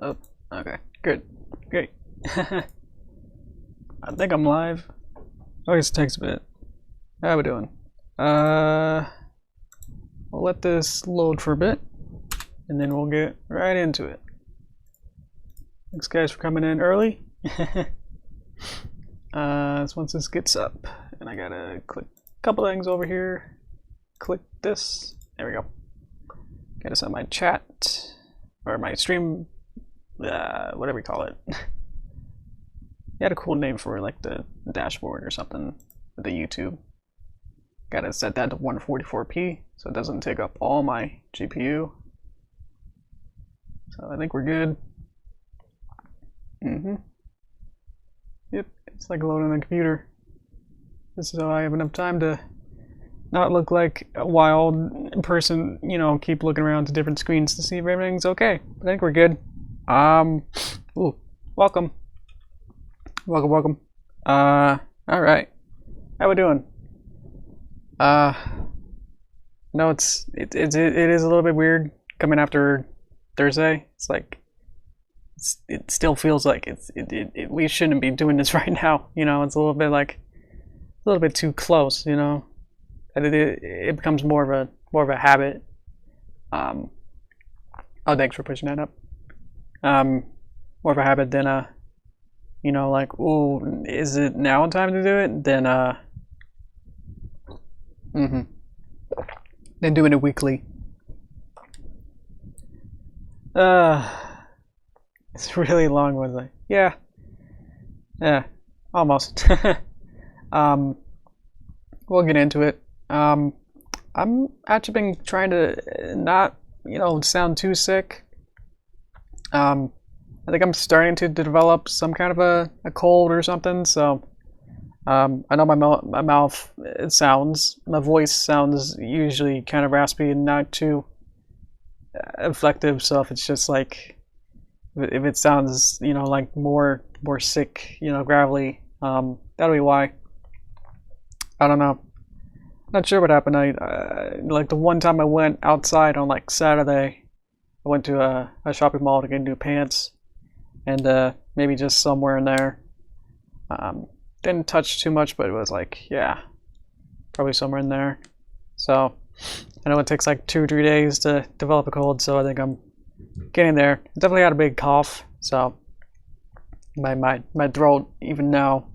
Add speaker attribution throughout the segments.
Speaker 1: Oh, okay, good, great. I think I'm live. Oh, it takes a bit. How we doing? We'll let this load for a bit, and then we'll get right into it. Thanks, guys, for coming in early. So once this gets up, and I gotta click a couple things over here. Click this. There we go. Get us on my chat or my stream. Whatever we call it. You had a cool name for it, like the dashboard or something with the YouTube. Gotta set that to 144p so it doesn't take up all my GPU. So I think we're good. Yep, it's like loading the computer. This is how I have enough time to not look like a wild person, you know, keep looking around to different screens to see if everything's okay. I think we're good. Ooh, welcome. Welcome. Alright. How we doing? No, it is a little bit weird coming after Thursday. It's like it still feels like we shouldn't be doing this right now. You know, it's a little bit like a little bit too close. You know, and it becomes more of a habit. Oh, thanks for pushing that up. More of a habit than you know, like, ooh, is it now time to do it? Then then doing it weekly. It's really long, was it? Yeah, almost. We'll get into it. I'm actually been trying to not, you know, sound too sick. I think I'm starting to develop some kind of a cold or something. So I know my mouth, my voice sounds usually kind of raspy and not too effective. So if it's just like, if it sounds, you know, like more sick, you know, gravelly, that'll be why. I don't know. Not sure what happened. Like the one time I went outside on like Saturday, I went to a shopping mall to get new pants, and maybe just somewhere in there. Didn't touch too much, but it was like, yeah, probably somewhere in there. So I know it takes like 2 or 3 days to develop a cold, so I think I'm getting there. Definitely had a big cough, so my throat even now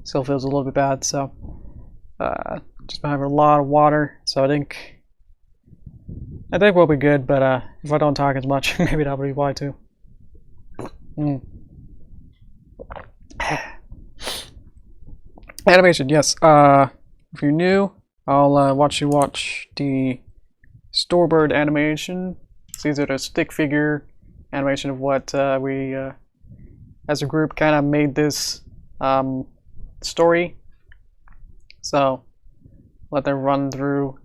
Speaker 1: still feels a little bit bad. So just been having a lot of water, so I think we'll be good. But if I don't talk as much, maybe that'll be why too. Animation, yes. If you're new, I'll watch you watch the storyboard animation. These are the stick figure animation of what we, as a group, kind of made this story. So let them run through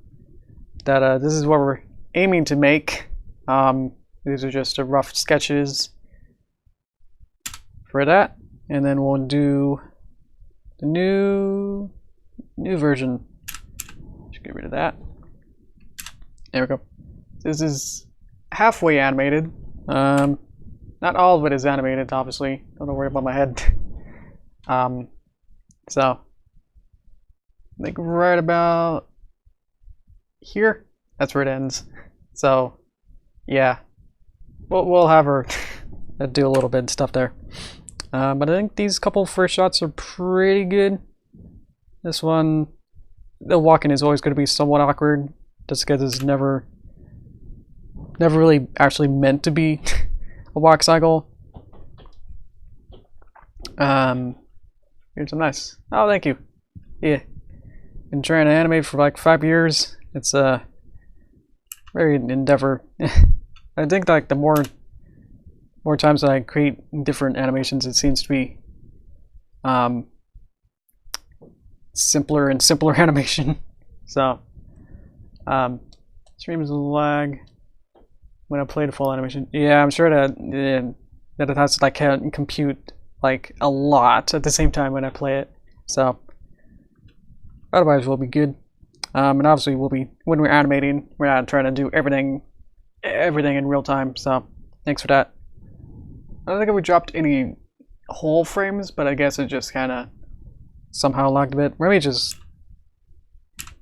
Speaker 1: that. This is what we're aiming to make. These are just rough sketches for that, and then we'll do the new version. Should get rid of that. There we go. This is halfway animated. Not all of it is animated, obviously. Don't worry about my head. So like right about here, that's where it ends. So yeah, we'll have her do a little bit of stuff there. But I think these couple first shots are pretty good. This one, the walking is always going to be somewhat awkward, just because it's never really actually meant to be a walk cycle. Here's some nice. Oh, thank you. Yeah, been trying to animate for like 5 years. It's a very endeavor. I think like the more times that I create different animations, it seems to be simpler and simpler animation. So stream is a lag when I play the full animation. Yeah, I'm sure that it has to like compute like a lot at the same time when I play it. So otherwise we'll be good. And obviously when we're animating, we're not trying to do everything in real time. So thanks for that. I don't think we dropped any whole frames, but I guess it just kind of somehow lagged a bit. Maybe just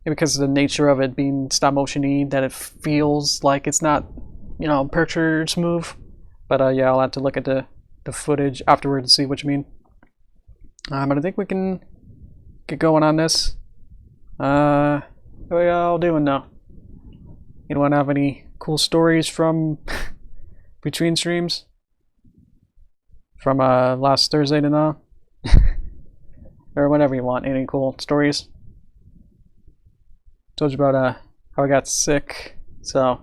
Speaker 1: because of the nature of it being stop motion-y, that it feels like it's not, you know, picture smooth. But yeah, I'll have to look at the footage afterward to see what you mean. But I think we can get going on this. How are y'all doing now? Anyone have any cool stories from between streams? From last Thursday to now? Or whatever you want, any cool stories? Told you about how I got sick, so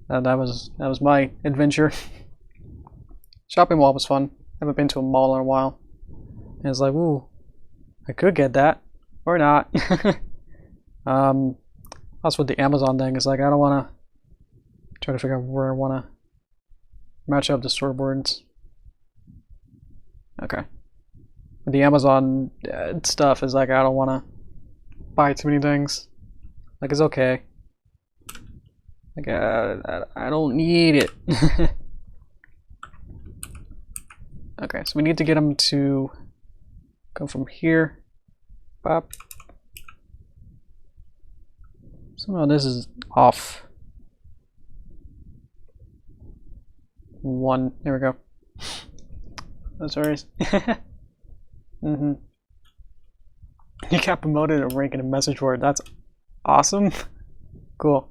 Speaker 1: that was my adventure. Shopping mall was fun. Haven't been to a mall in a while. And it's like, ooh, I could get that or not. That's what the Amazon thing is like. I don't want to try to figure out where I want to match up the storyboards. Okay. The Amazon stuff is like, I don't want to buy too many things. Like, it's okay. Like, I don't need it. Okay, so we need to get them to go from here. Bop. Somehow this is off. 1. There we go. That's alright. You got promoted a rank in a message board. That's awesome. Cool.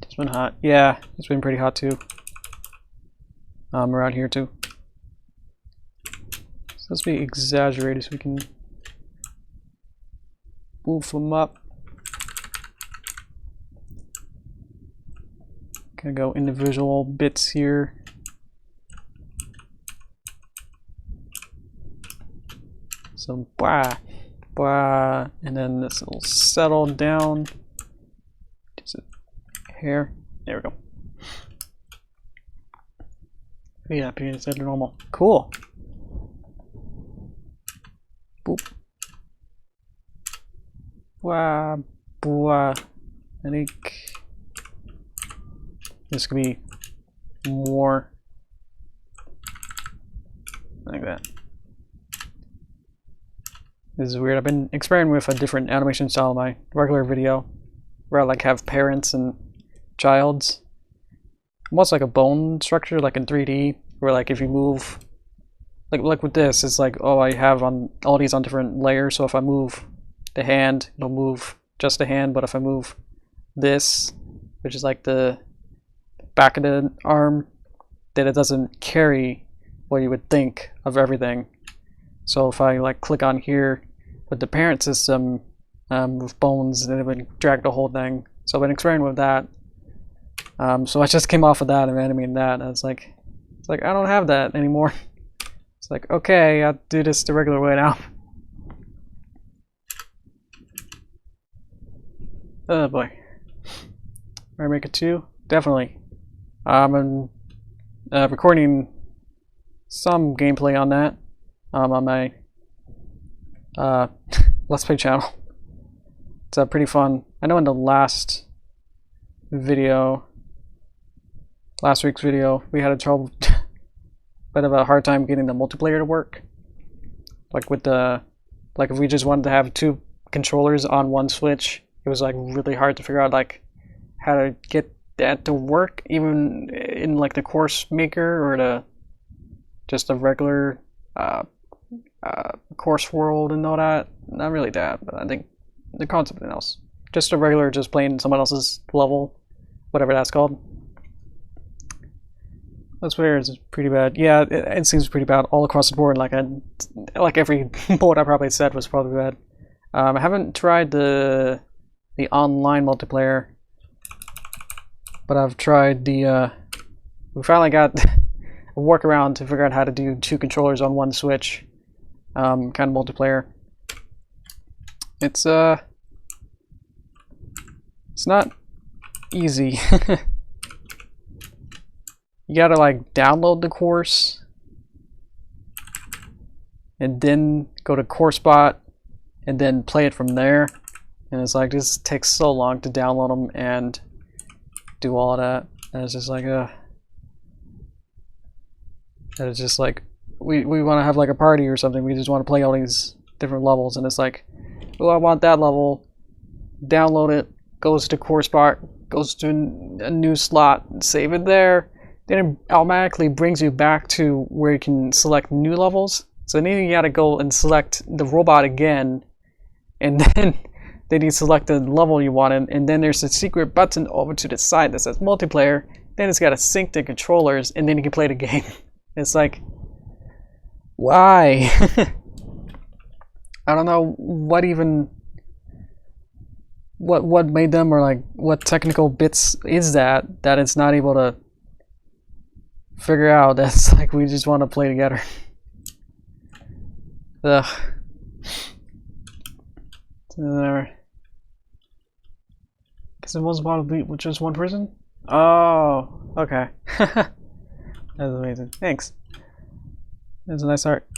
Speaker 1: It's been hot. Yeah, it's been pretty hot too. Around here too. So let's be exaggerated so we can woof them up. Gonna go individual bits here. So blah, blah, and then this will settle down. Just a hair. There we go. Yeah, it's at normal. Cool. Boop. Blah, blah. I think this could be more like that. This is weird. I've been experimenting with a different animation style in my regular video, where I like have parents and childs. Almost like a bone structure, like in 3D, where like if you move, like with this, it's like, oh, I have on all these on different layers. So if I move the hand, it'll move just the hand. But if I move this, which is like the back of the arm, then it doesn't carry what you would think of everything. So if I like click on here with the parent system with bones, then it would drag the whole thing. So I've been experimenting with that. So I just came off of that and animating that, and it's like I don't have that anymore. It's like, okay, I'll do this the regular way now. Oh boy. Mario Maker 2? Definitely. I'm recording some gameplay on that on my Let's Play channel. It's pretty fun. I know in the last week's video, we had a bit of a hard time getting the multiplayer to work. Like with if we just wanted to have 2 controllers on one Switch, it was like really hard to figure out like how to get that to work, even in like the course maker or just the regular course world and all that. Not really that, but I think the concept and else. Just a regular, just playing someone else's level, whatever that's called. That's where it's pretty bad. Yeah, it seems pretty bad all across the board. Like every board I probably said was probably bad. I haven't tried the online multiplayer, but I've tried the. We finally got a workaround to figure out how to do 2 controllers on one Switch, kind of multiplayer. It's not easy. You gotta like download the course and then go to CourseBot and then play it from there. And it's like, this takes so long to download them and do all of that. And it's just like, And it's just like we want to have like a party or something. We just want to play all these different levels, and it's like, oh, I want that level. Download it. Goes to core spot. Goes to a new slot. Save it there. Then it automatically brings you back to where you can select new levels. So then you got to go and select the robot again, and then you select the level you want, and then there's a secret button over to the side that says multiplayer. Then it's got to sync the controllers, and then you can play the game. It's like, why? I don't know what made them, or like what technical bits is that it's not able to figure out. That's like, we just want to play together. Ugh. Because it was probably with just one person? Oh, okay. That's amazing. Thanks. That's a nice art.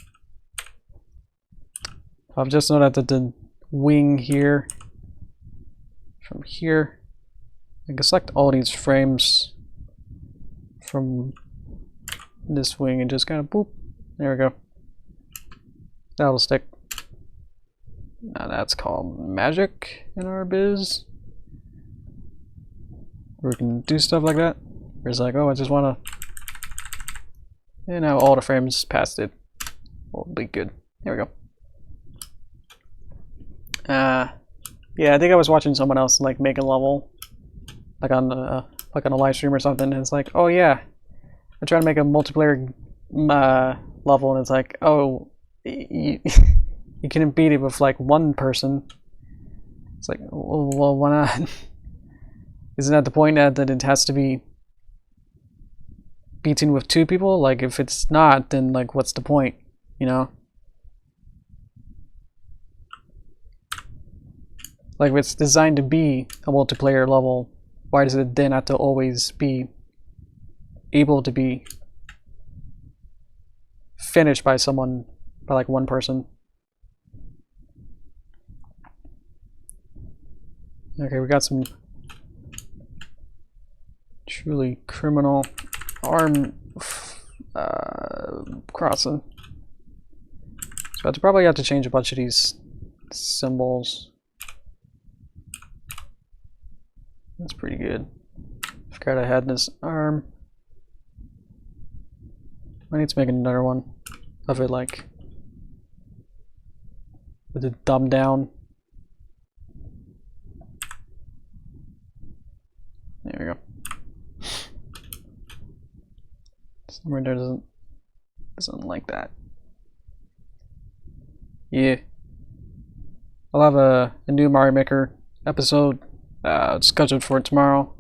Speaker 1: I've just noted that the wing here, from here, I can select all these frames from this wing and just kind of boop. There we go. That'll stick. Now that's called magic in our biz. We can do stuff like that. Where it's like, oh, I just want to. And now all the frames past it will be good. There we go. Yeah, I think I was watching someone else like make a level, like on a live stream or something. And it's like, oh yeah, I'm trying to make a multiplayer level, and it's like, oh, you can beat it with like one person. It's like, well, why not? Isn't that the point that it has to be beaten with two people? Like, if it's not, then like, what's the point? You know? Like, if it's designed to be a multiplayer level, why does it then have to always be able to be finished by someone, by like one person? Okay, we got some truly criminal arm crossing. So I probably have to change a bunch of these symbols. That's pretty good. Forgot I had this arm. I need to make another one of it, like with it dumbed down. There we go. Somewhere there doesn't like that. Yeah. I'll have a new Mario Maker episode scheduled for tomorrow.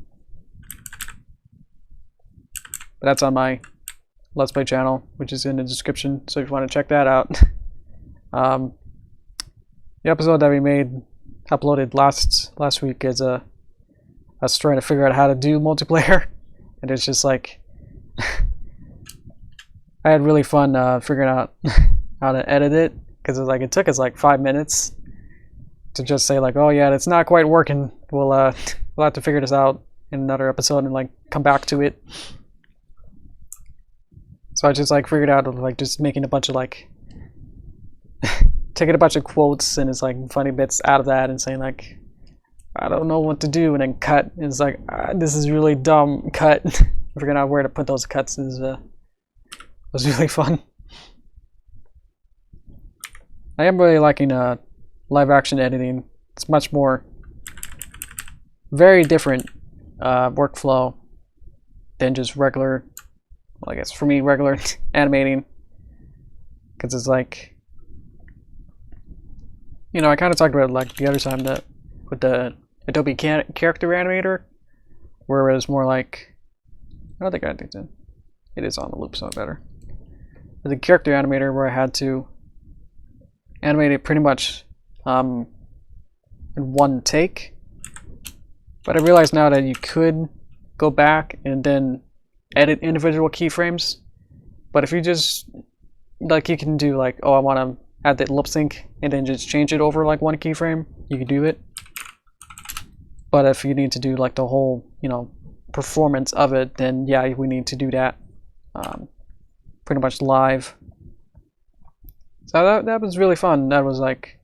Speaker 1: But that's on my Let's Play channel, which is in the description, so if you want to check that out. The episode that we made, uploaded last week, is us trying to figure out how to do multiplayer, and it's just like I had really fun figuring out how to edit it, because it took us like 5 minutes to just say like, oh yeah, that's not quite working. We'll have to figure this out in another episode and like come back to it. So I just like figured out like just making a bunch of like taking a bunch of quotes and it's like funny bits out of that and saying like, I don't know what to do, and then cut. And it's like, this is really dumb. Cut. Figuring out where to put those cuts was really fun. I am really liking live action editing. It's much more, very different workflow than just regular, well, I guess for me, regular animating. Because it's like, you know, I kind of talked about it like the other time that with the Adobe character animator, where it was more like, I don't think I did it. It is on the loop, so better. With the character animator, where I had to animate it pretty much in one take. But I realize now that you could go back and then edit individual keyframes. But if you just, like, you can do like, oh, I want to add that lip sync and then just change it over like one keyframe, you can do it. But if you need to do like the whole, you know, performance of it, then yeah, we need to do that. pretty much live. So that was really fun. That was like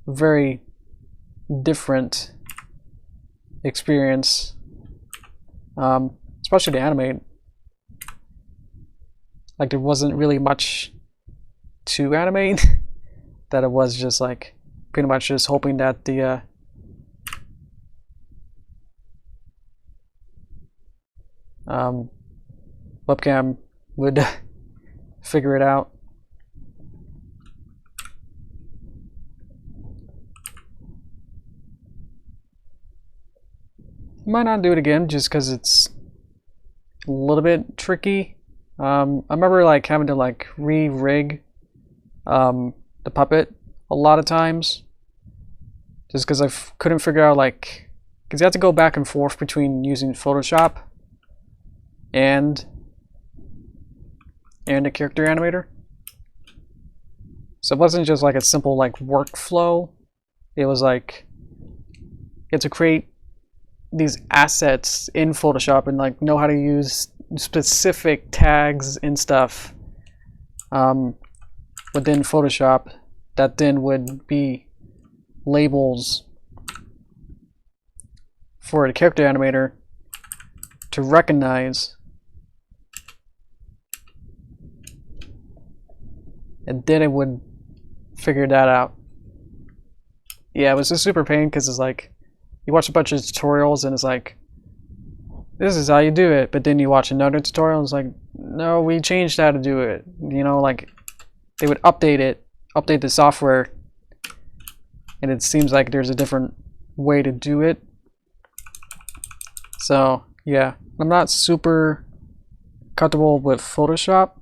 Speaker 1: very different experience, especially to animate. Like there wasn't really much to animate. That it was just like pretty much just hoping that the webcam would figure it out. Might not do it again just because it's a little bit tricky. I remember like having to like re-rig the puppet a lot of times just because I couldn't figure out, like, because you have to go back and forth between using Photoshop and a character animator. So it wasn't just like a simple like workflow. It was like you had to create these assets in Photoshop and like know how to use specific tags and stuff within Photoshop that then would be labels for the character animator to recognize, and then it would figure that out. Yeah, it was a super pain because it's like you watch a bunch of tutorials and it's like, this is how you do it, but then you watch another tutorial and it's like, no, we changed how to do it. You know, like they would update the software, and it seems like there's a different way to do it. So yeah, I'm not super comfortable with Photoshop,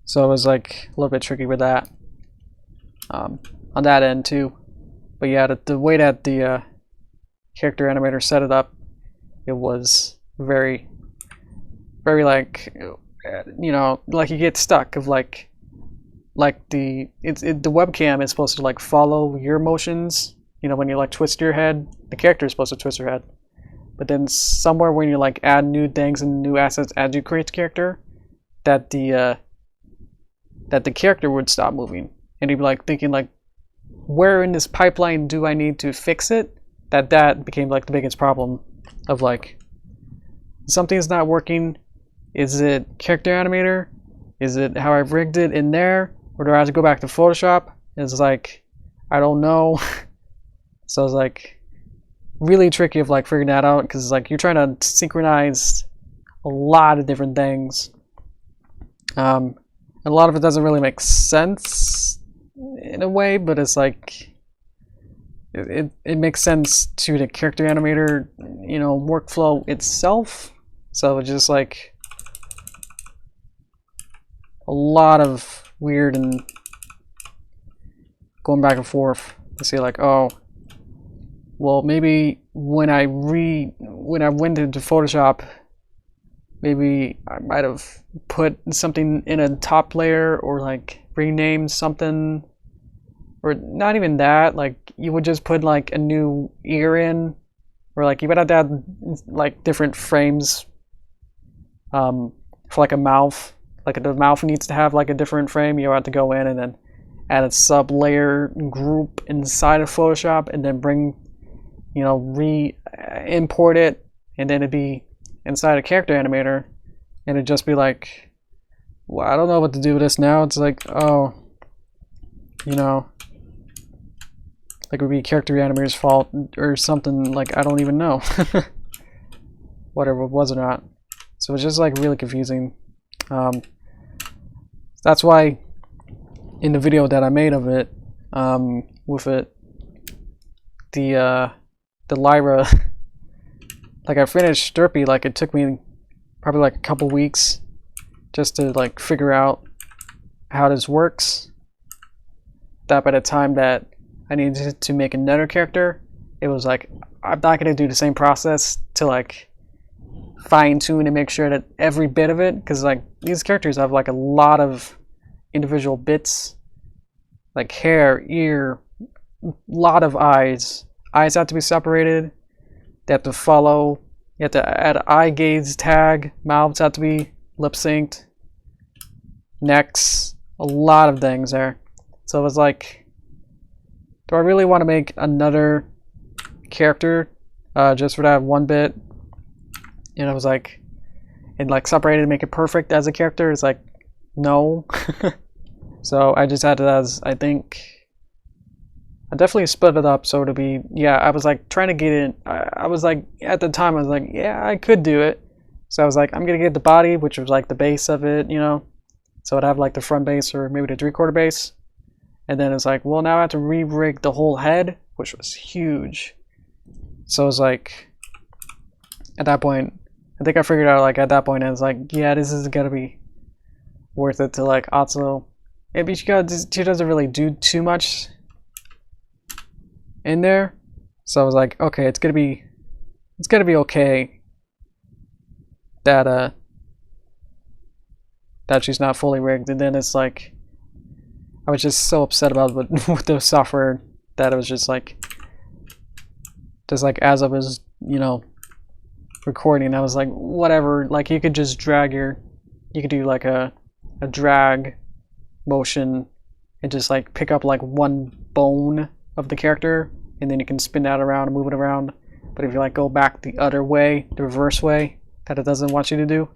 Speaker 1: so it was like a little bit tricky with that on that end too. But yeah, the way that the character animator set it up, it was very, very like, you know, like you get stuck of like the webcam is supposed to like follow your motions. You know, when you like twist your head, the character is supposed to twist her head. But then somewhere when you like add new things and new assets as you create the character, that the character would stop moving, and you'd be like thinking like, where in this pipeline do I need to fix it? That became like the biggest problem of like, something's not working. Is it character animator? Is it how I've rigged it in there? Or do I have to go back to Photoshop? It's like, I don't know. So it's like really tricky of like figuring that out, because like you're trying to synchronize a lot of different things. And a lot of it doesn't really make sense in a way, but it's like it makes sense to the character animator, you know, workflow itself. So it's just like a lot of weird and going back and forth to see like, oh, well, maybe when I went into Photoshop, maybe I might have put something in a top layer, or like renamed something, or not even that, like you would just put like a new ear in, or like you would have to add like different frames for like a mouth. Like the mouth needs to have like a different frame. You have to go in and then add a sub layer group inside of Photoshop, and then bring, you know, re-import it, and then it'd be inside a character animator, and it'd just be like, well, I don't know what to do with this now. It's like, oh, you know, like it would be character animator's fault or something, like I don't even know whatever it was or not. So it's just like really confusing. That's why in the video that I made of it, with it, the Lyra, like I finished Derpy, like it took me probably like a couple weeks just to like figure out how this works. That by the time that I needed to make another character, it was like, I'm not gonna do the same process to like fine tune and make sure that every bit of it, because like these characters have like a lot of individual bits, like hair, ear, lot of eyes have to be separated, they have to follow, you have to add an eye gaze tag, mouths have to be lip synced, necks, a lot of things there. So it was like, do I really want to make another character just for that one bit? And I was like, and like separate it and make it perfect as a character. It's like, no. So I just had it as, I think, I definitely split it up so it'll be, yeah, I was like trying to get it, I was like, at the time I was like, yeah, I could do it. So I was like, I'm gonna get the body, which was like the base of it, you know? So I'd have like the front base or maybe the 3/4 base. And then it's like, well, now I have to re-rig the whole head, which was huge. So it was like, at that point, I think I figured out like at that point, I was like, yeah, this is gonna be worth it to like also, maybe she doesn't really do too much in there. So I was like, okay, it's gonna be okay that that she's not fully rigged. And then it's like, I was just so upset about with the software that it was just like as I was, you know, recording, I was like, whatever, like you could just you could do like a drag motion and just like pick up like one bone of the character, and then you can spin that around and move it around. But if you like go back the other way, the reverse way that it doesn't want you to do,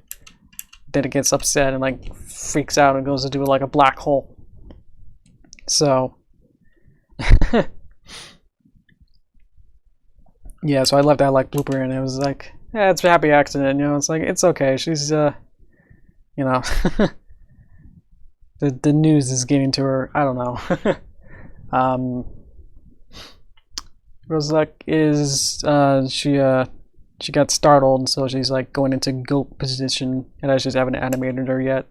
Speaker 1: then it gets upset and like freaks out and goes to do like a black hole. So yeah, so I left that like blooper, and it was like, yeah, it's a happy accident, you know. It's like, it's okay, she's you know, the news is getting to her, I don't know. Rosalek is she got startled, so she's like going into goat position, and I just haven't animated her yet.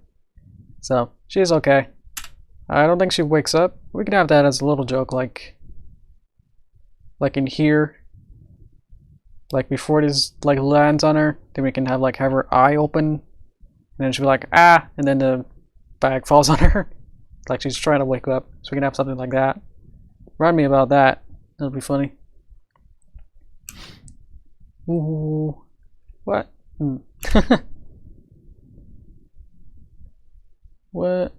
Speaker 1: So she's okay. I don't think she wakes up. We can have that as a little joke, like in here, like before this like lands on her, then we can have her eye open, and then she'll be like, ah, and then the bag falls on her, like she's trying to wake up. So we can have something like that. Remind me about that. That'll be funny. Ooh, what? What?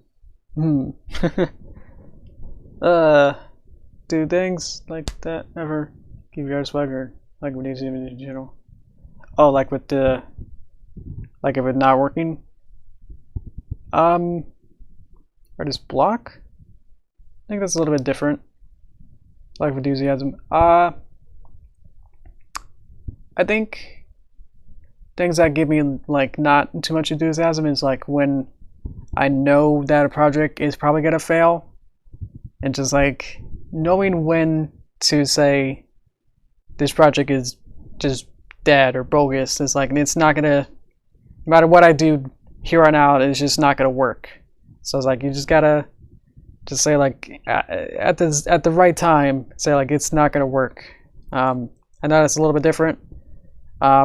Speaker 1: Do things like that ever give you guys swag, or like when you see it in general? Oh, like with the, like if it's not working? Or just block? I think that's a little bit different. Like with enthusiasm. I think things that give me like not too much enthusiasm is like when I know that a project is probably gonna fail, and just like knowing when to say this project is just dead or bogus. It's like, it's not gonna, no matter what I do here on out, it's just not gonna work. So it's like, you just gotta just say like at the right time, say like it's not gonna work. I know it's a little bit different. I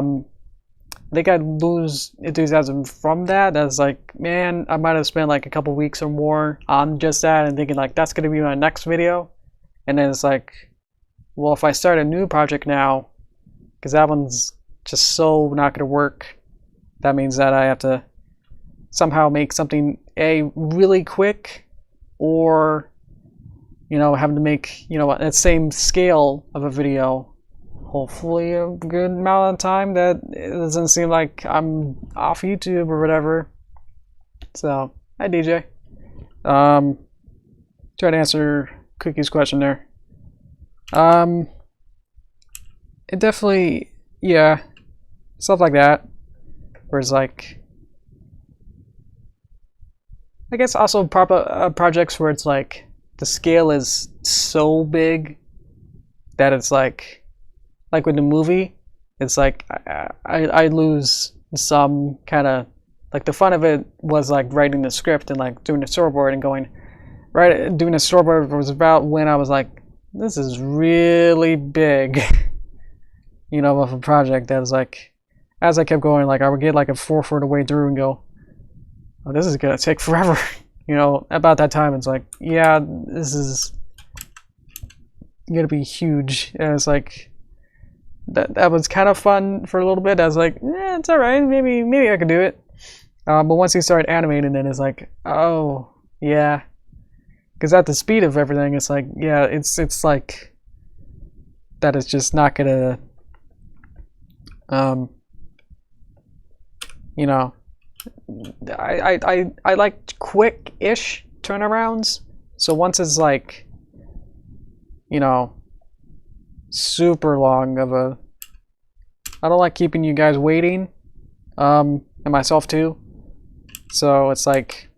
Speaker 1: think I'd lose enthusiasm from that. That's like, man, I might have spent like a couple weeks or more on just that and thinking like that's gonna be my next video, and then it's like, well, if I start a new project now, because that one's just so not gonna work, that means that I have to somehow make something really quick, or you know, having to make, you know, that same scale of a video, hopefully a good amount of time that it doesn't seem like I'm off YouTube or whatever. So, hi DJ. Try to answer Cookie's question there. It definitely, yeah, stuff like that. Whereas like, I guess also projects where it's like the scale is so big that it's like with the movie, it's like I lose some kind of, like the fun of it was like writing the script and like doing the storyboard and doing the storyboard was about when I was like, this is really big, you know, of a project that was like, as I kept going, like I would get like a 4/4 of the way through and go, oh, this is gonna take forever. You know, about that time, it's like, yeah, this is gonna be huge. And it's like, that was kind of fun for a little bit. I was like, it's all right. Maybe I could do it. But once you start animating, then it's like, oh yeah, because at the speed of everything, it's like, yeah, it's like that is just not gonna, you know, I like quick-ish turnarounds. So once it's like, you know, super long of a, I don't like keeping you guys waiting, and myself too. So it's like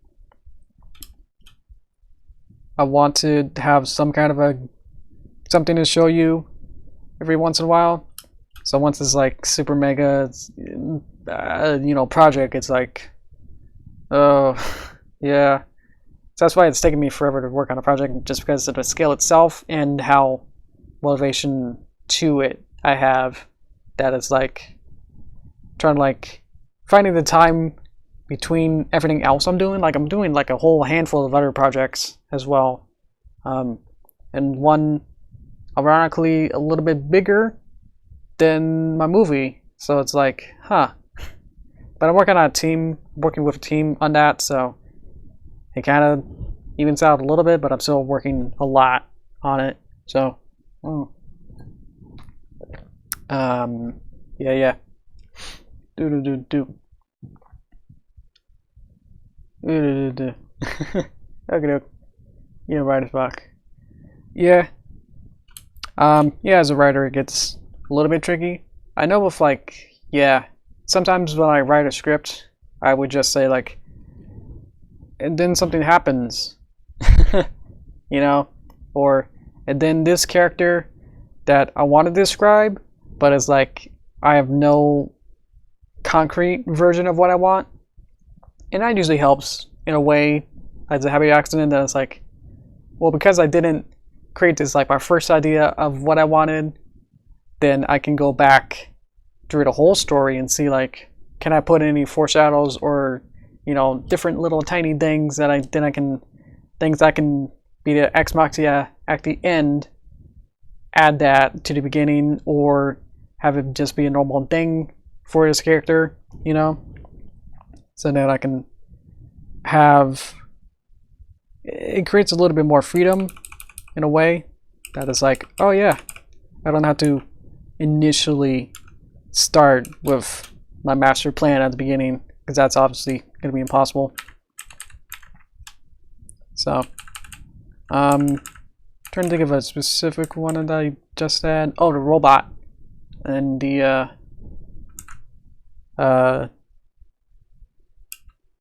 Speaker 1: I want to have some kind of a something to show you every once in a while. So once it's like super mega, you know, project, it's like, oh yeah. So that's why it's taken me forever to work on a project, just because of the scale itself and how motivation to it I have. That is like trying to like finding the time between everything else I'm doing. Like I'm doing like a whole handful of other projects as well, and one ironically a little bit bigger than my movie. So it's like, huh. But I'm working on a team, working with a team on that, so it kind of evens out a little bit, but I'm still working a lot on it. So, yeah. Do. Okay, yeah, writer's block. Yeah. Yeah, as a writer, it gets a little bit tricky. I know with like, yeah, sometimes when I write a script, I would just say like, and then something happens, you know, or and then this character that I want to describe, but it's like I have no concrete version of what I want, and that usually helps in a way. As a happy accident that it's like, well, because I didn't create this like my first idea of what I wanted, then I can go back through the whole story and see like, can I put any foreshadows or, you know, different little tiny things that I can be the ex machina at the end, add that to the beginning, or have it just be a normal thing for this character, you know, so that I can have, it creates a little bit more freedom in a way that is like, oh yeah, I don't have to initially start with my master plan at the beginning, because that's obviously going to be impossible. So, trying to think of a specific one that I just had. Oh, the robot and the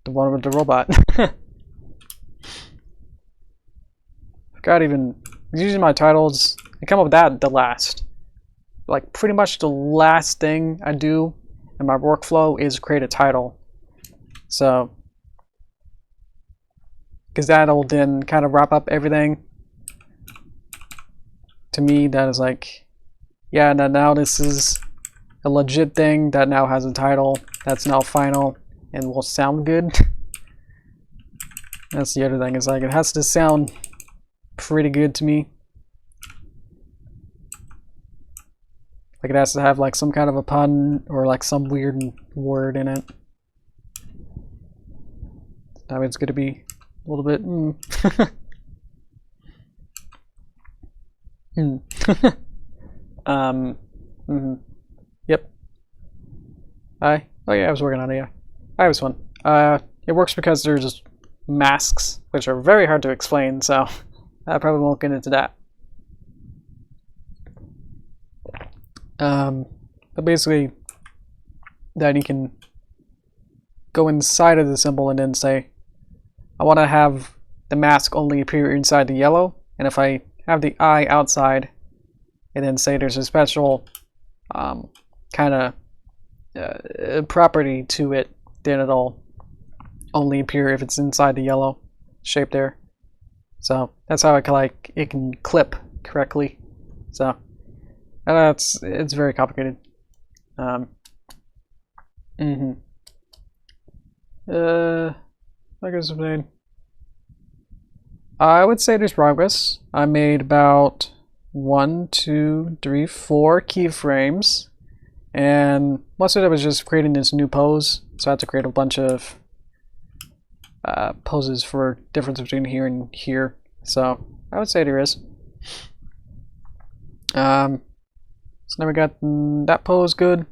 Speaker 1: one with the robot. God, even using my titles, I come up with that the last. Like pretty much the last thing I do in my workflow is create a title. So, because that'll then kind of wrap up everything. To me, that is like, yeah, now this is a legit thing that now has a title that's now final and will sound good. That's the other thing, is like it has to sound pretty good to me. Like it has to have like some kind of a pun or like some weird word in it. Now it's going to be a little bit Yep. Oh yeah, I was working on it. Yeah, I was fun. It works because there's masks, which are very hard to explain, so I probably won't get into that. But basically, that you can go inside of the symbol and then say, I want to have the mask only appear inside the yellow, and if I have the eye outside, and then say there's a special kind of property to it, then it'll only appear if it's inside the yellow shape there. So that's how it can clip correctly. So it's very complicated. Like I was saying, I would say there's progress. I made about 1, 2, 3, 4 keyframes, and most of it was just creating this new pose. So I had to create a bunch of poses for difference between here and here. So I would say there is. So now we got that pose good.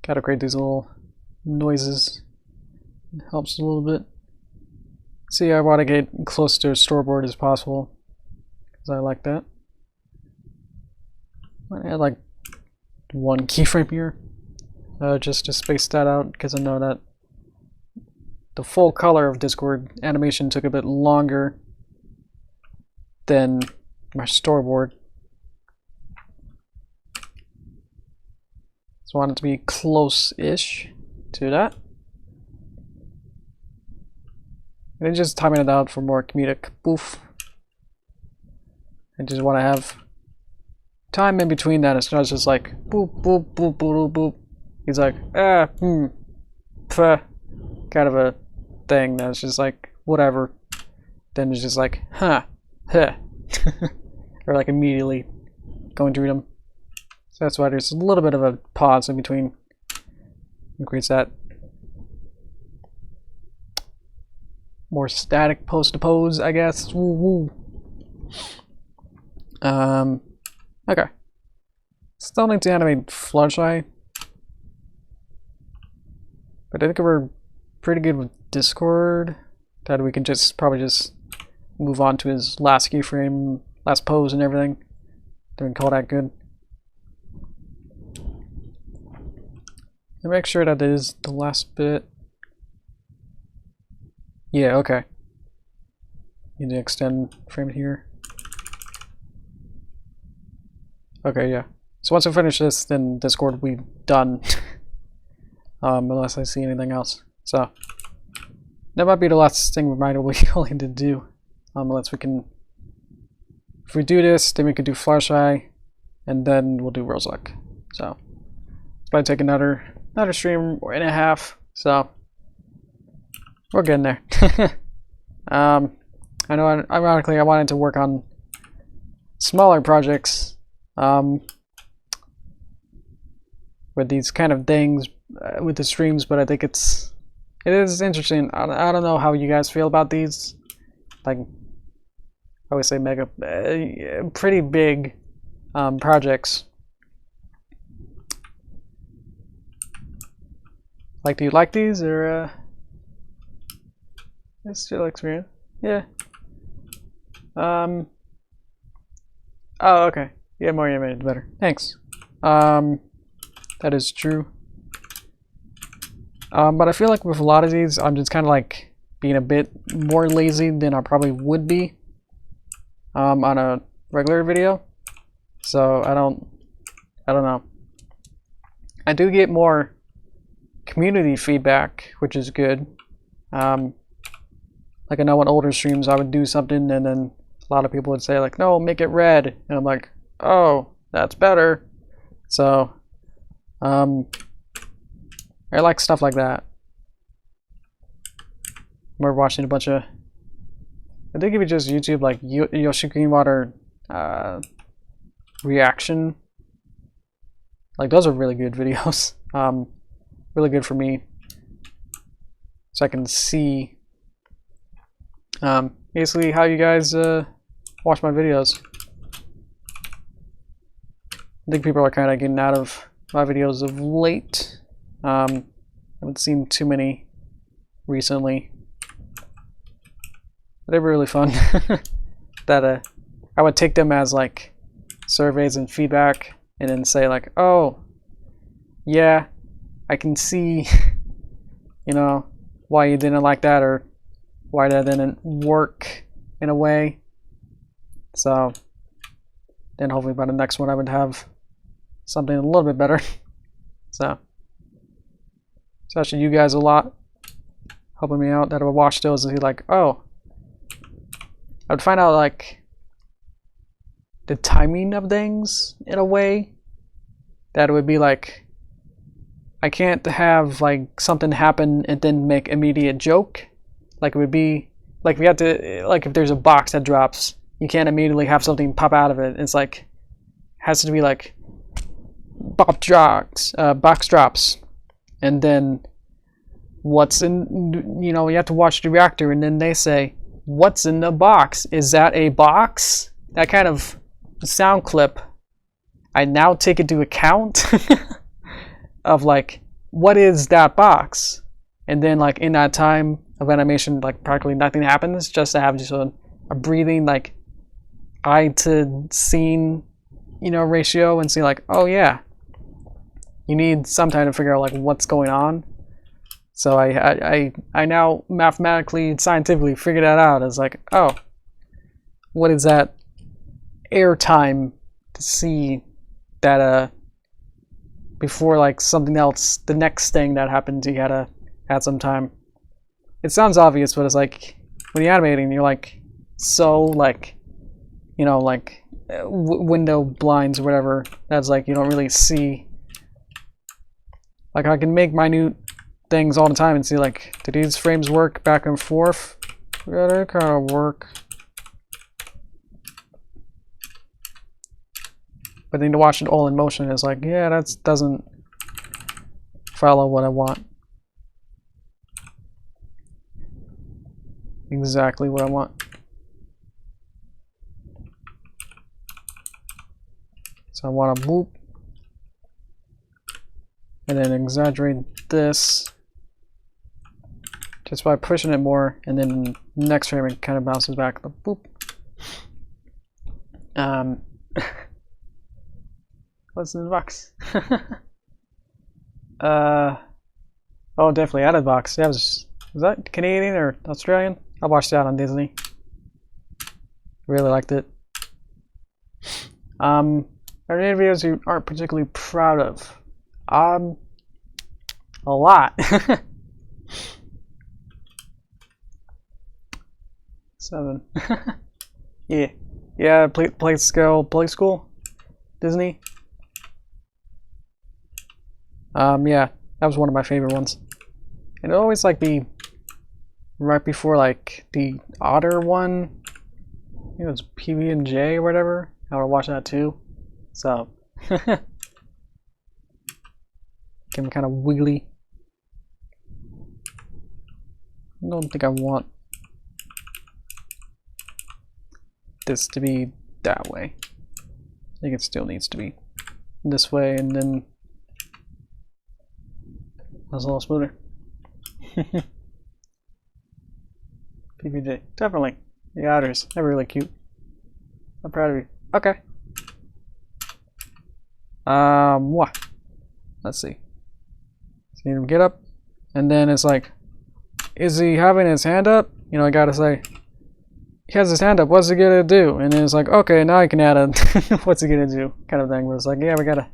Speaker 1: Gotta create these little noises. It helps a little bit. See, I want to get close to a storyboard as possible because I like that. I had like one keyframe here just to space that out because I know that the full color of Discord animation took a bit longer than my storyboard. So I want it to be close-ish to that. And then just timing it out for more comedic boof. I just want to have time in between that. It's not just like boop, boop, boop, boop, boop. He's like, ph, kind of a thing that's just like, whatever. Then it's just like, huh, or like immediately going through them. So that's why there's a little bit of a pause in between. Increase that. More static pose to pose, I guess. Woo woo. Okay. Still need to animate Fluttershy. But I think we're pretty good with Discord. That we can just probably just move on to his last keyframe, last pose and everything. Then we can call that good. And make sure that is the last bit. Yeah, okay. Need to extend frame here. Okay, yeah. So once I finish this, then Discord will be done. Unless I see anything else. So that might be the last thing we might be going to do. Unless we can, if we do this, then we can do Fluttershy, and then we'll do Roseluck. So it's probably take another stream and a half. So we're getting there. I know, ironically, I wanted to work on smaller projects with these kind of things with the streams, but I think it is interesting. I don't know how you guys feel about these. Like, I would say mega, pretty big projects. Like, do you like these, or this still looks weird? Yeah. Oh, okay. Yeah, more animated, the better. Thanks. That is true. But I feel like with a lot of these, I'm just kind of like being a bit more lazy than I probably would be on a regular video. So I don't know. I do get more community feedback, which is good. Like, I know on older streams I would do something and then a lot of people would say like, no, make it red, and I'm like, oh, that's better. So I like stuff like that. We're watching a bunch of, I think if you just YouTube like Yoshi Greenwater reaction, like those are really good videos. Really good for me, so I can see basically how you guys watch my videos. I think people are kind of getting out of my videos of late. I haven't seen too many recently. But they were really fun. That I would take them as like surveys and feedback, and then say like, oh, yeah, I can see, you know, why you didn't like that, or why that didn't work in a way. So then hopefully by the next one I would have something a little bit better. So actually you guys a lot helping me out that I would watch those and be like, oh, I would find out like the timing of things in a way that it would be like, I can't have like something happen and then make immediate joke. Like, it would be like, we have to, like, if there's a box that drops, you can't immediately have something pop out of it. It's like, has to be like box drops, and then what's in, you know, you have to watch the reactor, and then they say, what's in the box? Is that a box? That kind of sound clip, I now take into account of like, what is that box? And then like in that time of animation, like practically nothing happens, just to have just a breathing like eye to scene, you know, ratio, and see like, oh yeah, you need some time to figure out like what's going on. So I now mathematically, scientifically figure that out as like, oh, what is that air time to see that before like something else, the next thing that happens, you gotta add some time. It sounds obvious, but it's like when you're animating, you're like so like, you know, like window blinds or whatever, that's like you don't really see. Like I can make minute things all the time and see like, do these frames work back and forth? Yeah, they kind of work. But then to watch it all in motion is like, yeah, that doesn't follow what I want. Exactly what I want. So I want to boop. And then exaggerate this just by pushing it more, and then the next frame it kind of bounces back. Boop. What's in the box? Oh, definitely out of the box. Yeah, was that Canadian or Australian? I watched that on Disney. Really liked it. Are there any videos you aren't particularly proud of? A lot. 7. Yeah, play school, Disney. Yeah, that was one of my favorite ones. And it always like be right before like the Otter one. I think it was PB&J or whatever. I would watch that too. So get him kind of wiggly. I don't think I want this to be that way. I think it still needs to be this way, and then that's a little smoother. PBJ, definitely. The otters, they're really cute. I'm proud of you. Okay. What? Let's see. See him get up, and then it's like, is he having his hand up? You know, I gotta say, he has his hand up. What's he gonna do? And then it's like, okay, now I can add a what's he gonna do kind of thing. But it's like, yeah, we gotta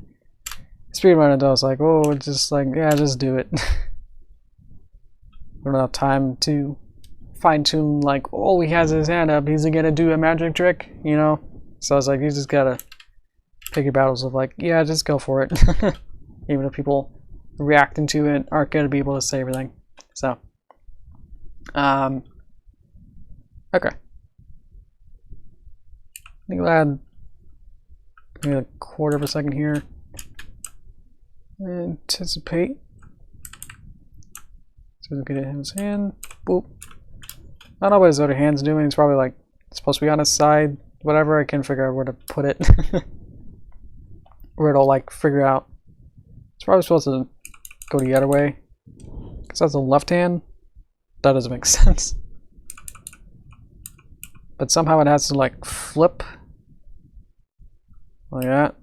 Speaker 1: speed run it. I was like, oh, it's just like, yeah, just do it. We don't have time to fine tune like, oh, he has his hand up. He's gonna do a magic trick, you know? So I was like, you just gotta pick your battles of like, yeah, just go for it. Even if people reacting to it aren't gonna be able to say everything. So, okay. I think we'll add maybe a quarter of a second here. Anticipate. So we'll get his hand. Boop. I don't know what his other hand's doing. It's probably like supposed to be on his side. Whatever. I can figure out where to put it. Where it'll like figure out. It's probably supposed to go the other way. Because that's the left hand. That doesn't make sense. But somehow it has to like flip. Like that.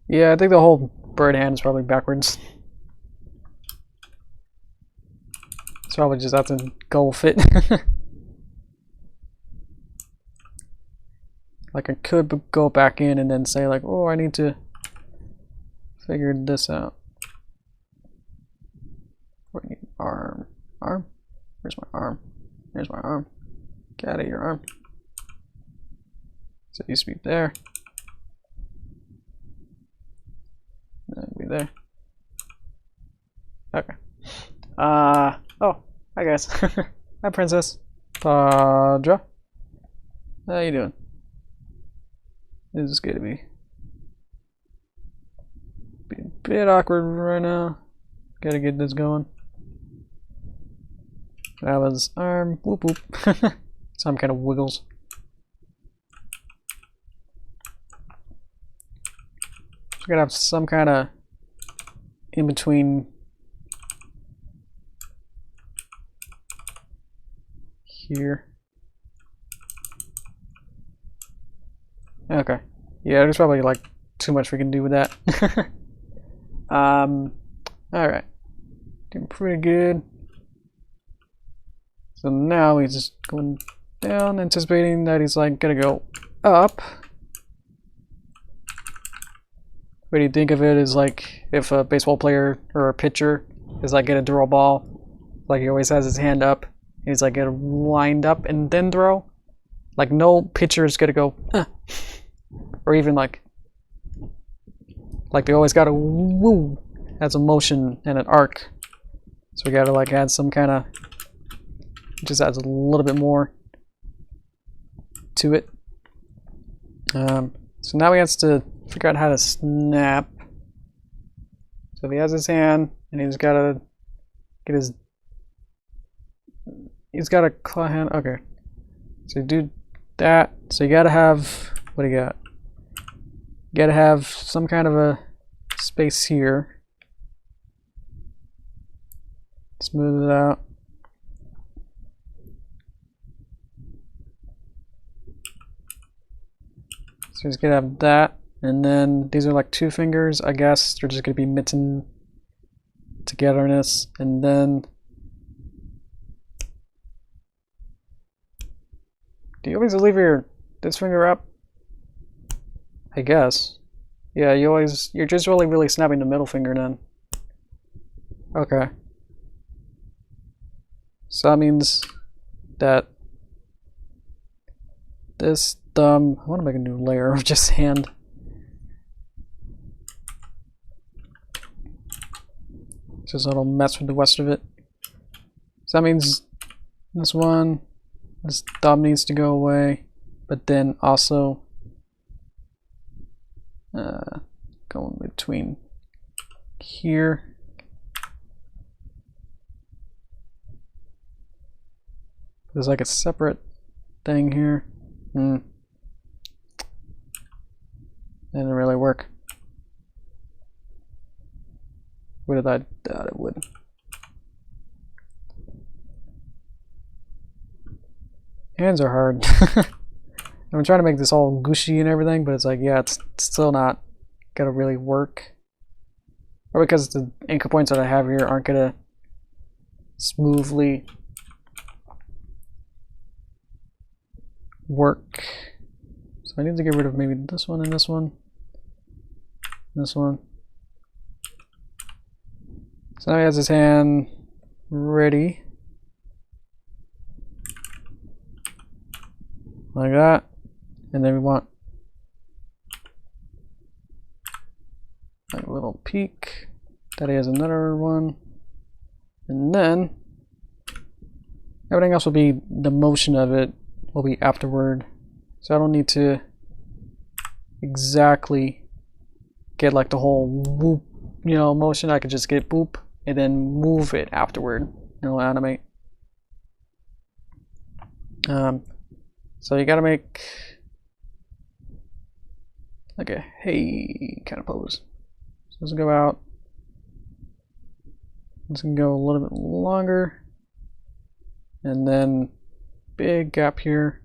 Speaker 1: Yeah, I think the whole bird hand is probably backwards. It's probably just have to go fit. Like I could go back in and then say like, oh, I need to figure this out. Arm. Arm? Where's my arm? There's my arm. Get out of your arm. So it used to be there. That'd be there. Okay. Oh, hi guys. Hi Princess. Padra. How you doing? This is good to be bit awkward right now. Gotta get this going. That was arm. Whoop whoop. Some kind of wiggles. We're gonna have some kind of in between here. Okay. Yeah, there's probably like too much we can do with that. Alright. Doing pretty good. So now he's just going down, anticipating that he's like gonna go up. What do you think of it is like if a baseball player or a pitcher is like gonna throw a ball, like he always has his hand up, and he's like gonna wind up and then throw? Like no pitcher is gonna go, or even like they always gotta woo. That's a motion and an arc. So we gotta like add some kind of, just adds a little bit more to it. So now he has to figure out how to snap. So if he has his hand and he's gotta get his, he's got a claw hand. Okay, so do that. So you gotta have, what do you got? You gotta have some kind of a space here. Smooth it out. So he's gonna have that, and then these are like 2 fingers, I guess. They're just gonna be mitten togetherness, and then do you always leave this finger up? I guess. Yeah, you're just really snapping the middle finger then. Okay. So that means that this thumb, I want to make a new layer of just hand. Just so I don't mess with the rest of it. So that means this thumb needs to go away, but then also go in between here. There's like a separate thing here. Didn't really work. What did I thought it would? Hands are hard. I'm trying to make this all gushy and everything, but it's like, yeah, it's still not gonna really work. Or because the anchor points that I have here aren't gonna smoothly work. So I need to get rid of maybe this one and this one. This one. So now he has his hand ready. Like that. And then we want like a little peak. That he has another one. And then everything else will be, the motion of it will be afterward. So I don't need to exactly get like the whole whoop, motion. I could just get boop and then move it afterward. It'll animate. So you gotta make like a hey kind of pose. So let's go out. This can go a little bit longer. And then big gap here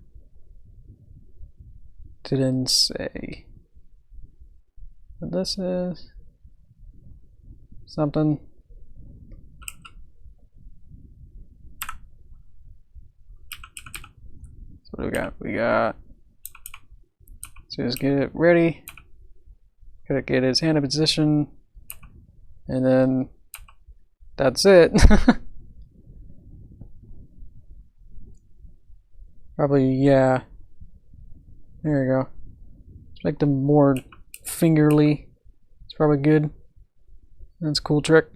Speaker 1: to then say what this is. Something. So what do we got? We got, so just get it ready. Gotta get his hand in position. And then that's it. Probably, yeah. There you go. Let's make them more fingerly. It's probably good. That's a cool trick.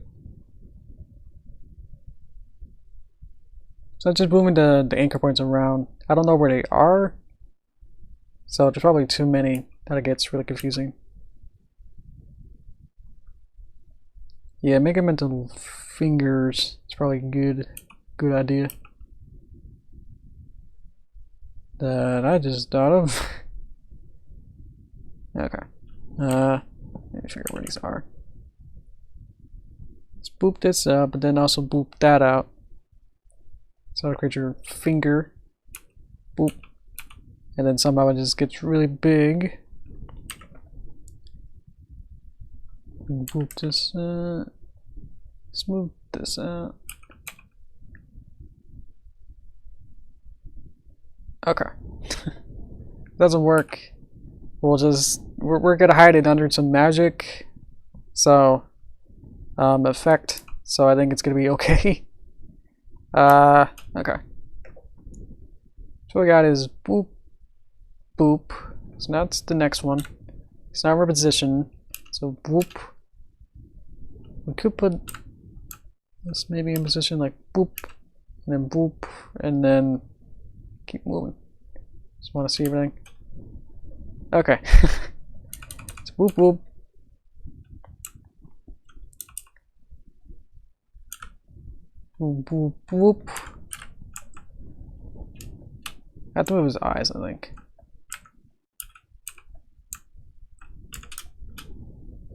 Speaker 1: So just moving the anchor points around. I don't know where they are. So there's probably too many that it gets really confusing. Yeah, make them into fingers. It's probably a good idea. That I just thought of. Okay. Let me figure out where these are. Let's boop this up, but then also boop that out. So I'll create your finger. Boop. And then somehow it just gets really big. And boop this, smooth this out. Okay. Doesn't work. We're gonna hide it under some magic. So, effect. So I think it's gonna be okay. Okay. So what we got is boop, boop. So now it's the next one. It's not reposition. So boop. We could put this maybe in position like boop, and then boop, and then keep moving. Just want to see everything. Okay. It's boop boop. Boop boop boop. I have to move his eyes, I think.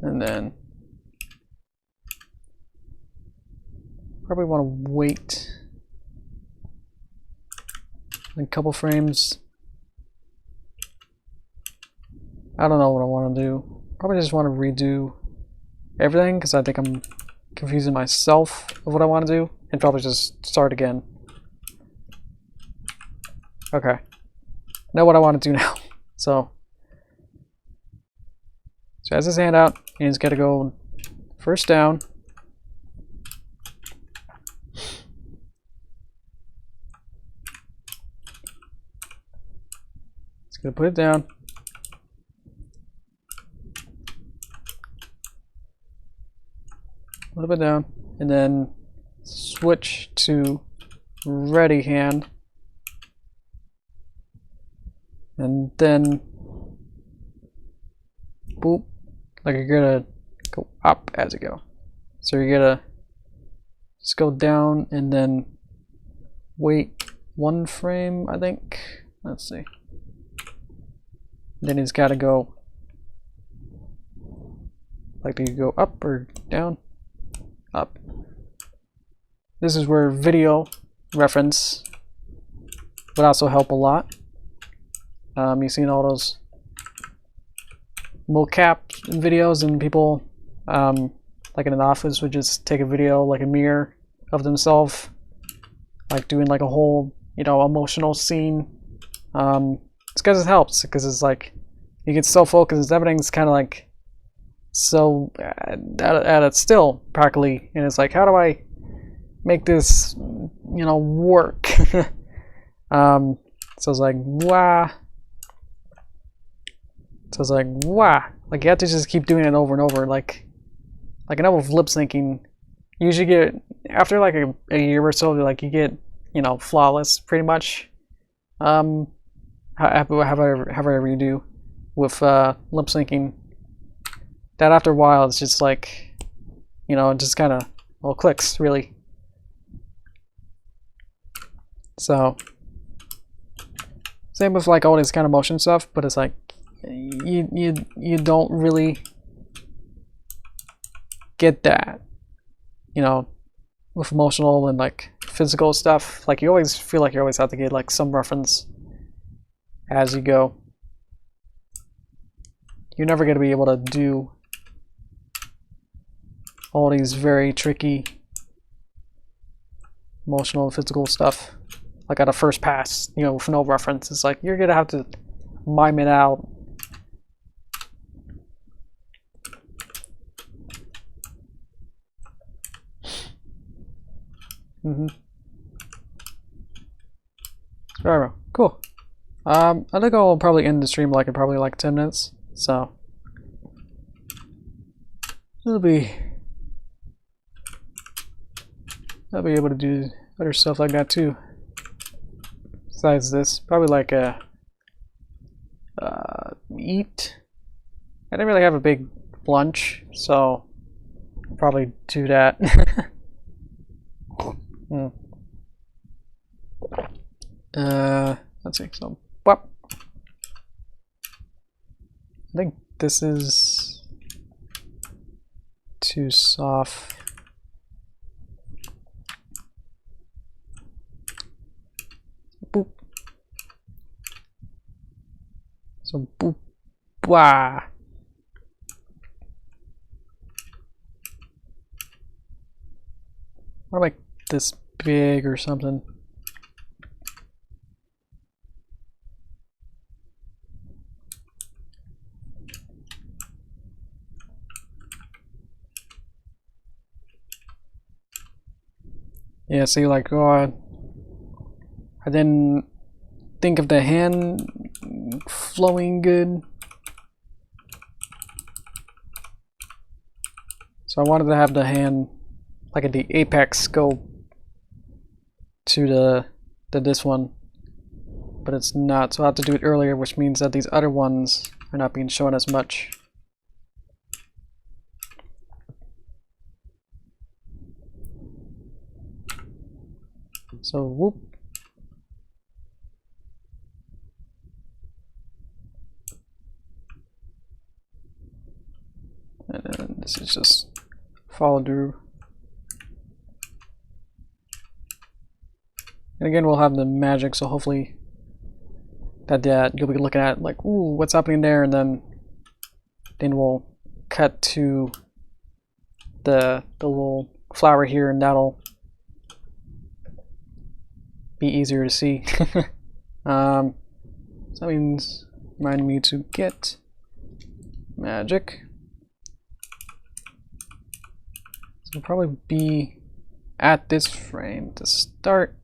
Speaker 1: And then probably want to wait a couple frames. I don't know what I want to do. Probably just want to redo everything because I think I'm confusing myself of what I want to do, and probably just start again. Okay. Know what I want to do now. So has his hand out, and he's got to go first down. He's going to put it down. A little bit down, and then switch to ready hand. And then boop. Like you're gonna go up as you go. So you're gonna just go down and then wait 1 frame, I think. Let's see. Then he's gotta go. Like, do you go up or down? Up. This is where video reference would also help a lot. You've seen all those mocap videos, and people like in an office would just take a video, like a mirror of themselves, like doing like a whole, you know, emotional scene. It's because it helps, because it's like you get so focused, everything's kind of like so at it still practically, and it's like, how do I make this, you know, work? So it's like, wow. So it's like, wow. Like, you have to just keep doing it over and over. Like enough of lip syncing. You usually get, after like a year or so, like you get, you know, flawless pretty much. However you do with lip syncing. That after a while, it's just like, you know, it just kind of, well, clicks really. So same with like all this kind of motion stuff, but it's like you don't really get that, you know, with emotional and like physical stuff. Like you always feel like you always have to get like some reference as you go. You're never going to be able to do all these very tricky emotional and physical stuff like at a first pass, you know, with no reference. It's like you're gonna have to mime it out. Alright, cool. I think I'll probably end the stream like in probably like 10 minutes, so I'll be able to do other stuff like that too. Besides this, probably like a eat. I didn't really have a big lunch, so probably do that. Let's see. So, what? I think this is too soft. Boop. So boop. Wah. Or like this big or something. Yeah, see, like, oh, I didn't think of the hand flowing good. So I wanted to have the hand like at the apex scope to this one, but it's not, so I have to do it earlier, which means that these other ones are not being shown as much. So whoop. And then this is just follow through. And again, we'll have the magic, so hopefully that you'll be looking at like, ooh, what's happening there, and then we'll cut to the little flower here, and that'll be easier to see. So that means remind me to get magic. So it'll probably be at this frame to start.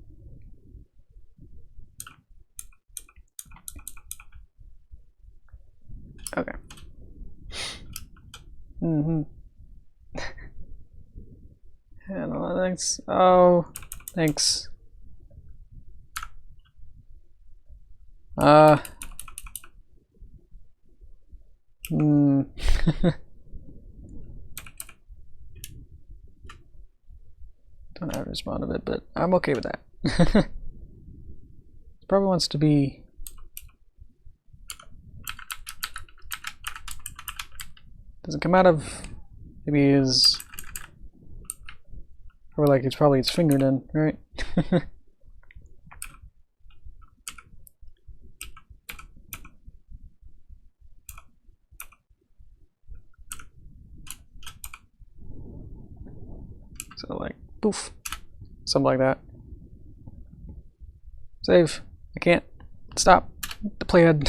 Speaker 1: Okay. And thanks. Oh, thanks. Don't have to respond to it, but I'm okay with that. Probably wants to be. Does it come out of maybe his, or like it's probably his finger then, right? So like poof, something like that. Save. I can't stop the playhead.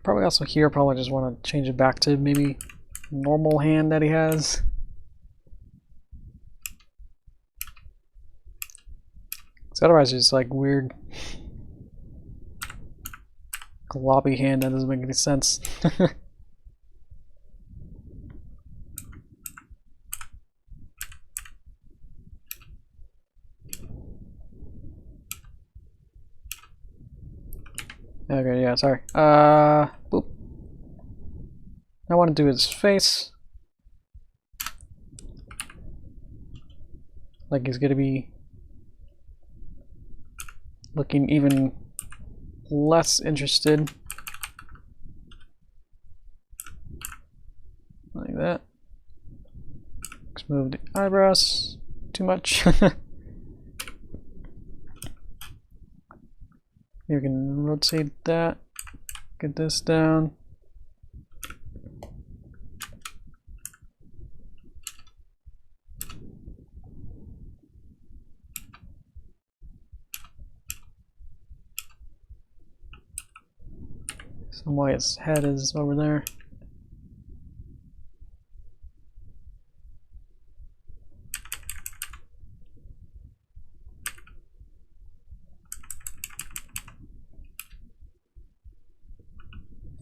Speaker 1: Probably also here, probably just want to change it back to maybe normal hand that he has. So otherwise it's like weird gloppy hand that doesn't make any sense. Okay, yeah, sorry. Boop. I want to do his face. Like he's gonna be looking even less interested. Like that. Let's move the eyebrows too much. You can rotate that, get this down. Some why its head is over there.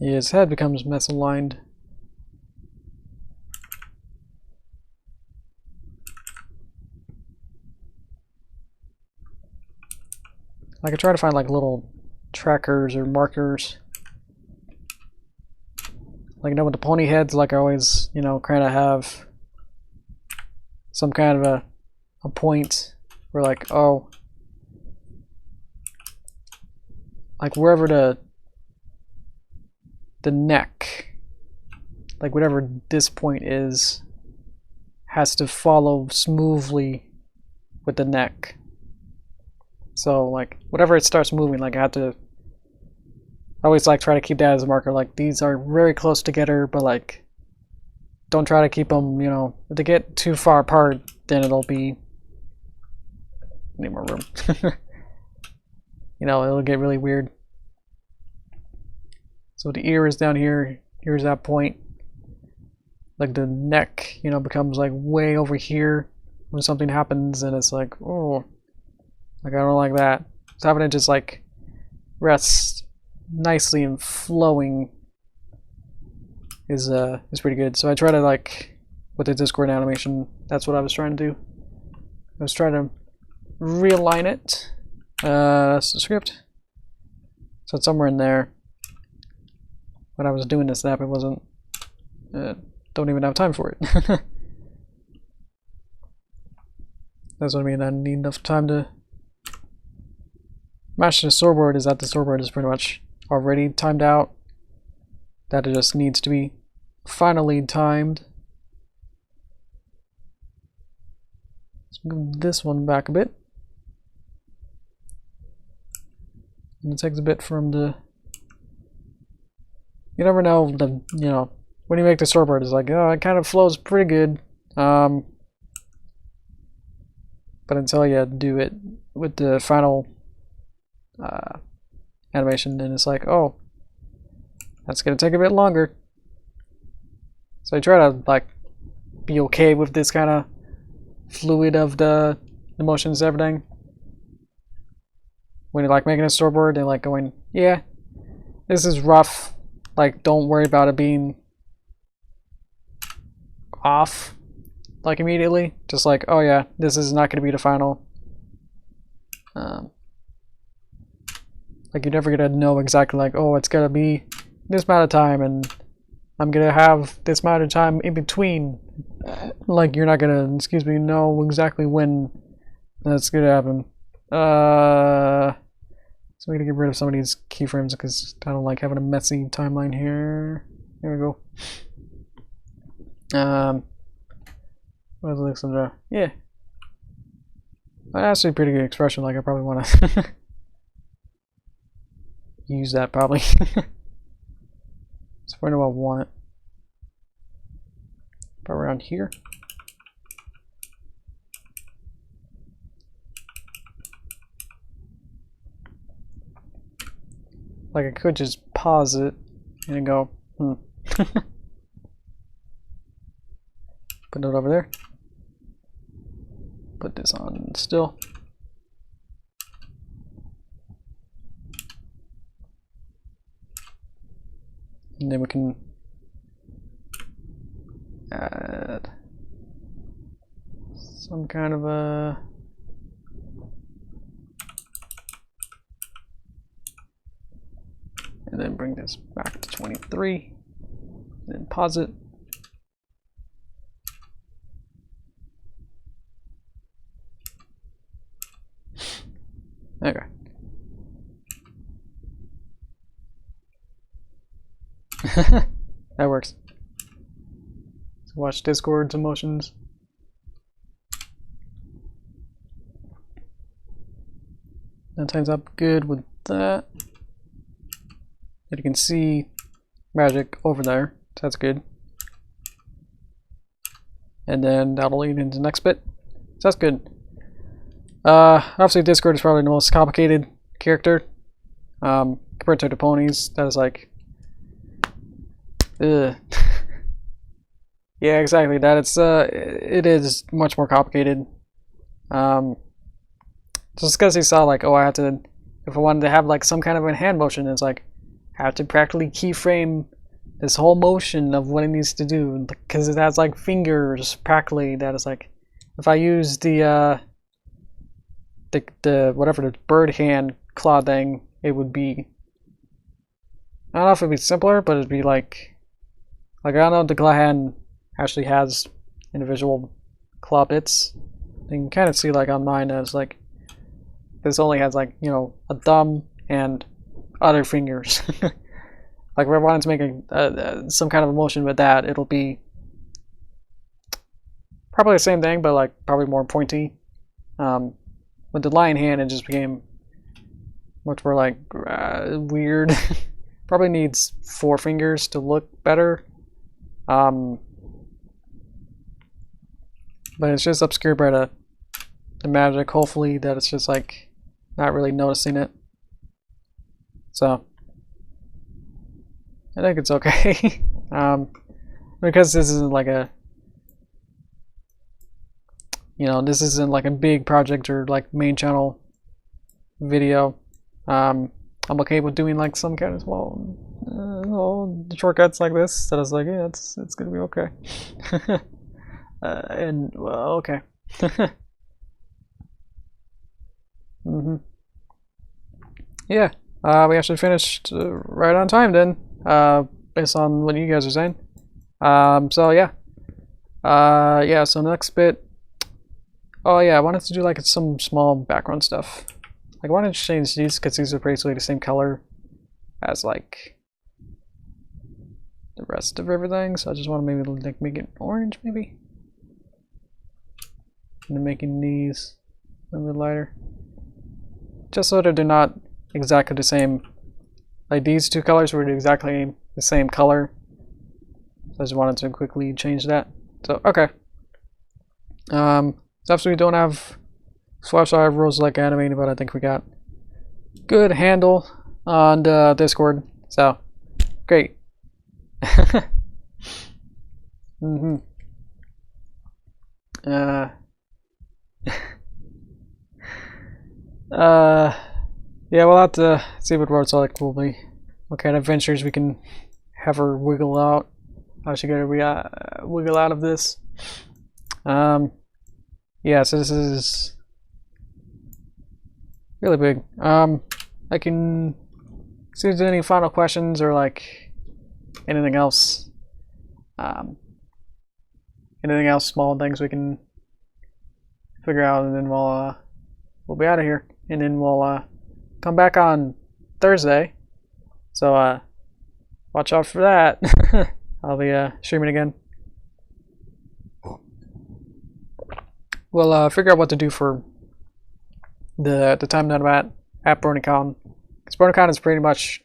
Speaker 1: Yeah, his head becomes misaligned. I could try to find like little trackers or markers, Like, you know, with the pony heads, like I always, you know, kind of have some kind of a point where, like, oh, like wherever the neck, like whatever this point is, has to follow smoothly with the neck. So like whatever it starts moving, like I always like try to keep that as a marker. Like these are very close together, but like don't try to keep them, you know, if they get too far apart, then it'll be, need more room. You know, it'll get really weird. So the ear is down here, here's that point. Like the neck, you know, becomes like way over here when something happens, and it's like, oh, like I don't like that. So having it just like rest nicely and flowing is pretty good. So I try to, like, with the Discord animation, that's what I was trying to do. I was trying to realign it. That's the script. So it's somewhere in there. When I was doing this snap, it wasn't. Don't even have time for it. That's what I mean. I need enough time to match the storyboard. Is that the storyboard is pretty much already timed out. That it just needs to be finally timed. Let's move this one back a bit. And it takes a bit from the. You never know, you know, when you make the storyboard, it's like, oh, it kind of flows pretty good. But until you do it with the final animation, then it's like, oh, that's gonna take a bit longer. So I try to, like, be okay with this kind of fluid of the motions and everything. When you're like making a storyboard, they're like going, yeah, this is rough. Like, don't worry about it being off, like, immediately. Just like, oh yeah, this is not going to be the final. Like, you're never going to know exactly, like, oh, it's going to be this amount of time, and I'm going to have this amount of time in between. Like, you're not going to, know exactly when that's going to happen. So I'm going to get rid of some of these keyframes because I don't like having a messy timeline here. There we go. What does it look like? Yeah. That's actually a pretty good expression. Like, I probably want to use that probably. So where do I want it? Probably around here. Like, I could just pause it and go, Put it over there. Put this on still. And then we can add some kind of a and then bring this back to 23, and then pause it. Okay. That works. So watch Discord's emotions. That ties up good with that. And you can see magic over there, so that's good. And then that'll lead into the next bit. So that's good. Obviously Discord is probably the most complicated character. Compared to the ponies, that is like ugh. Yeah, exactly. That it is much more complicated. Just because he saw like, oh, I have to, if I wanted to have like some kind of a hand motion, it's like I have to practically keyframe this whole motion of what it needs to do because it has like fingers practically. That is like, if I use the whatever the bird hand claw thing, it would be, I don't know if it'd be simpler, but it'd be like Like, I don't know if the claw hand actually has individual claw bits. You can kind of see, like, on mine, as like this only has, like, you know, a thumb and other fingers. Like, if I wanted to make some kind of a motion with that, it'll be probably the same thing, but like probably more pointy. With the lion hand, it just became much more like weird. Probably needs 4 fingers to look better. But it's just obscured by the magic. Hopefully that it's just like not really noticing it. So I think it's okay. Because this isn't like a, you know, this isn't like a big project or like main channel video. I'm okay with doing like some kind of small shortcuts like this. That I was like, yeah, it's gonna be okay. And well, okay. Yeah, we actually finished right on time then, based on what you guys are saying. So yeah, yeah. So next bit. Oh yeah, I wanted to do like some small background stuff. Like, I wanted to change these because these are basically the same color as like the rest of everything. So I just want to maybe like make it orange, maybe. And then making these a little bit lighter, just so that they're not exactly the same. Like, these two colors were exactly the same color. So I just wanted to quickly change that. So okay. Obviously we don't have Fluttershy rules like Animate, but I think we got good handle on the Discord. So great. Yeah, we'll have to see what roads like will be. What kind of adventures we can have her wiggle out. How she gonna wiggle out of this? Yeah, so this is really big. I can see if there's any final questions or like anything else. Anything else, small things we can figure out, and then we'll be out of here, and then we'll come back on Thursday. So watch out for that. I'll be streaming again. We'll figure out what to do for the time that I'm at BronyCon. Because BronyCon is pretty much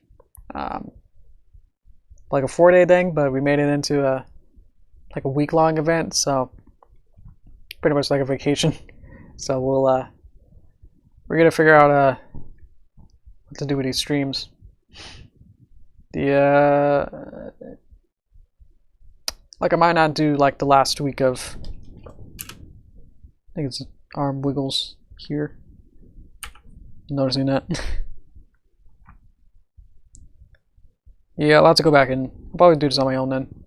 Speaker 1: like a 4-day thing, but we made it into like a week-long event, so pretty much like a vacation. So we're gonna figure out what to do with these streams. Like, I might not do like the last week of. I think it's arm wiggles here. Noticing that. Yeah, I'll have to go back and I'll probably do this on my own then.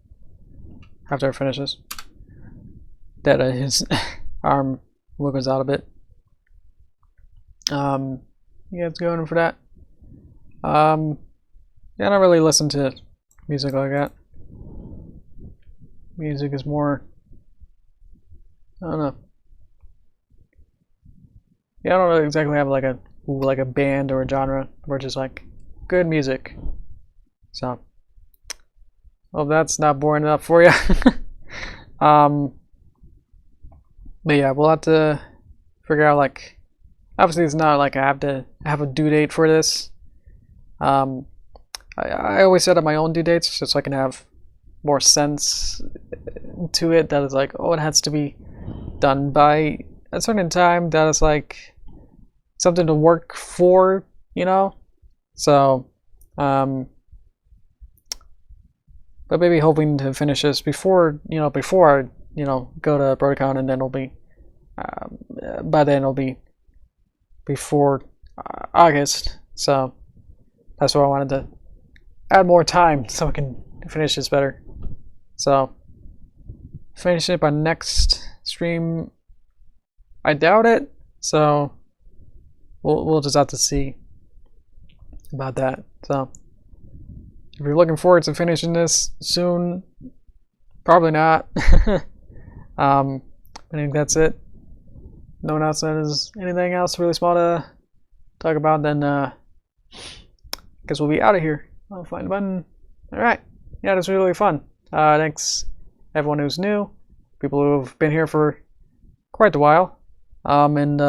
Speaker 1: After I finish this. That his arm wiggles out a bit. Yeah, it's going for that. Yeah, I don't really listen to music like that. Music is more, I don't know. Yeah, I don't really exactly have like a band or a genre. We're just like good music. So, hope that's not boring enough for you. But yeah, we'll have to figure out, like, obviously it's not like I have to have a due date for this. I always set up my own due dates just so I can have more sense to it. That is like, oh, it has to be done by a certain time. That is like something to work for, you know. So, but maybe hoping to finish this before I go to BronyCon, and then it'll be by then it'll be before August. So that's why I wanted to add more time so I can finish this better. So finish it by next stream. I doubt it. So we'll just have to see about that. So if you're looking forward to finishing this soon, Probably not. I think that's it. No one else has anything else really small to talk about, then guess we'll be out of here. I'll find a button. Alright. Yeah, this was really fun. Thanks everyone who's new, people who have been here for quite a while. And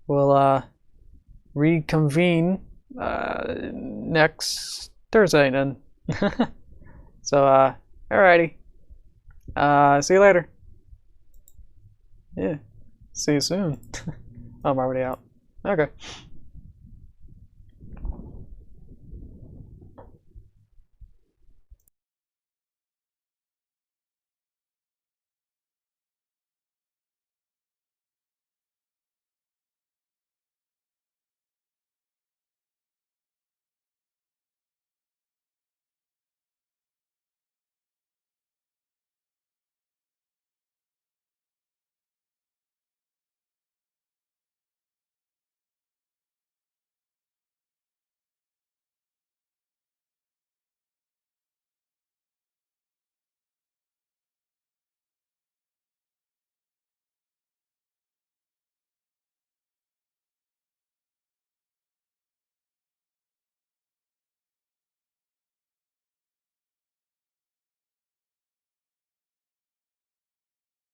Speaker 1: we'll reconvene next Thursday then. So alrighty. See you later. Yeah. See you soon. I'm already out. Okay.